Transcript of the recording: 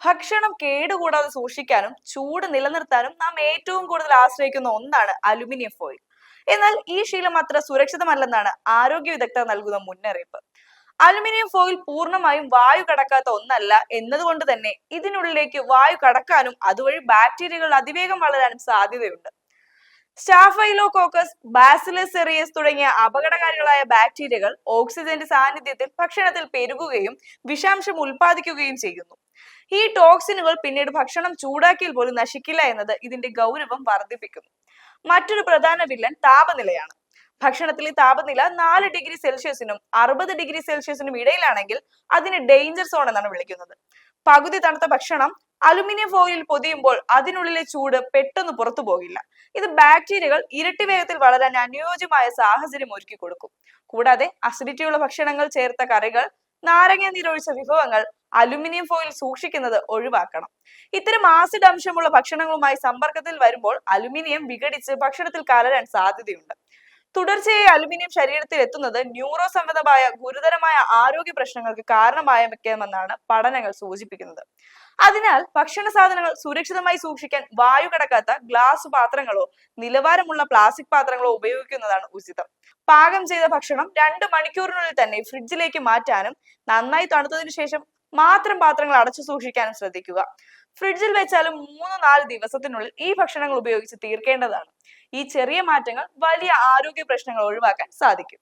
ഭക്ഷണം കേടുകൂടാതെ സൂക്ഷിക്കാനും ചൂട് നിലനിർത്താനും നാം ഏറ്റവും കൂടുതൽ ആശ്രയിക്കുന്ന ഒന്നാണ് അലുമിനിയം ഫോയിൽ. എന്നാൽ ഈ ശീലം അത്ര സുരക്ഷിതമല്ലെന്നാണ് ആരോഗ്യ വിദഗ്ധർ നൽകുന്ന മുന്നറിയിപ്പ്. അലുമിനിയം ഫോയിൽ പൂർണ്ണമായും വായു കടക്കാത്ത ഒന്നല്ല എന്നതുകൊണ്ട് തന്നെ ഇതിനുള്ളിലേക്ക് വായു കടക്കാനും അതുവഴി ബാക്ടീരിയകൾ അതിവേഗം വളരാനും സാധ്യതയുണ്ട്. സ്റ്റാഫൈലോകോക്കസ്, ബാസിലസ് സെറിയസ് തുടങ്ങിയ അപകടകാരികളായ ബാക്ടീരിയകൾ ഓക്സിജന്റെ സാന്നിധ്യത്തിൽ ഭക്ഷണത്തിൽ പെരുകുകയും വിഷാംശം ഉൽപ്പാദിക്കുകയും ചെയ്യുന്നു. ഈ ടോക്സിനുകൾ പിന്നീട് ഭക്ഷണം ചൂടാക്കിയാൽ പോലും നശിക്കില്ല എന്നത് ഇതിന്റെ ഗൗരവം വർദ്ധിപ്പിക്കുന്നു. മറ്റൊരു പ്രധാന വില്ലൻ താപനിലയാണ്. ഭക്ഷണത്തിലെ താപനില 4 ഡിഗ്രി സെൽഷ്യസിനും 60 ഡിഗ്രി സെൽഷ്യസിനും ഇടയിലാണെങ്കിൽ അതിനെ ഡേഞ്ചർ സോൺ എന്നാണ് വിളിക്കുന്നത്. പകുതി തണുത്ത ഭക്ഷണം അലുമിനിയം ഫോയിലിൽ പൊതിയുമ്പോൾ അതിനുള്ളിലെ ചൂട് പെട്ടെന്ന് പുറത്തു പോകില്ല. ഇത് ബാക്ടീരിയകൾ ഇരട്ടി വേഗത്തിൽ വളരാൻ അനുയോജ്യമായ സാഹചര്യം ഒരുക്കി കൊടുക്കും. കൂടാതെ അസിഡിറ്റിയുള്ള ഭക്ഷണങ്ങൾ ചേർത്ത കറികൾ, നാരങ്ങ നീരൊഴിച്ച വിഭവങ്ങൾ അലുമിനിയം ഫോയിൽ സൂക്ഷിക്കുന്നത് ഒഴിവാക്കണം. ഇത്തരം ആസിഡ് അംശമുള്ള ഭക്ഷണങ്ങളുമായി സമ്പർക്കത്തിൽ വരുമ്പോൾ അലുമിനിയം വിഘടിച്ച് ഭക്ഷണത്തിൽ കലരാൻ സാധ്യതയുണ്ട്. തുടർച്ചയായി അലുമിനിയം ശരീരത്തിൽ എത്തുന്നത് ന്യൂറോ സംബന്ധമായ ഗുരുതരമായ ആരോഗ്യ പ്രശ്നങ്ങൾക്ക് കാരണമായേക്കാമെന്നാണ് പഠനങ്ങൾ സൂചിപ്പിക്കുന്നത്. അതിനാൽ ഭക്ഷണ സാധനങ്ങൾ സുരക്ഷിതമായി സൂക്ഷിക്കാൻ വായു കടക്കാത്ത ഗ്ലാസ് പാത്രങ്ങളോ നിലവാരമുള്ള പ്ലാസ്റ്റിക് പാത്രങ്ങളോ ഉപയോഗിക്കുന്നതാണ് ഉചിതം. പാകം ചെയ്ത ഭക്ഷണം 2 മണിക്കൂറിനുള്ളിൽ തന്നെ ഫ്രിഡ്ജിലേക്ക് മാറ്റാനും നന്നായി തണുത്തതിനു ശേഷം മാത്രം പാത്രങ്ങൾ അടച്ചു സൂക്ഷിക്കാനും ശ്രദ്ധിക്കുക. ഫ്രിഡ്ജിൽ വെച്ചാലും 3-4 ദിവസത്തിനുള്ളിൽ ഈ ഭക്ഷണങ്ങൾ ഉപയോഗിച്ച് തീർക്കേണ്ടതാണ്. ഈ ചെറിയ മാറ്റങ്ങൾ വലിയ ആരോഗ്യ പ്രശ്നങ്ങൾ ഒഴിവാക്കാൻ സാധിക്കും.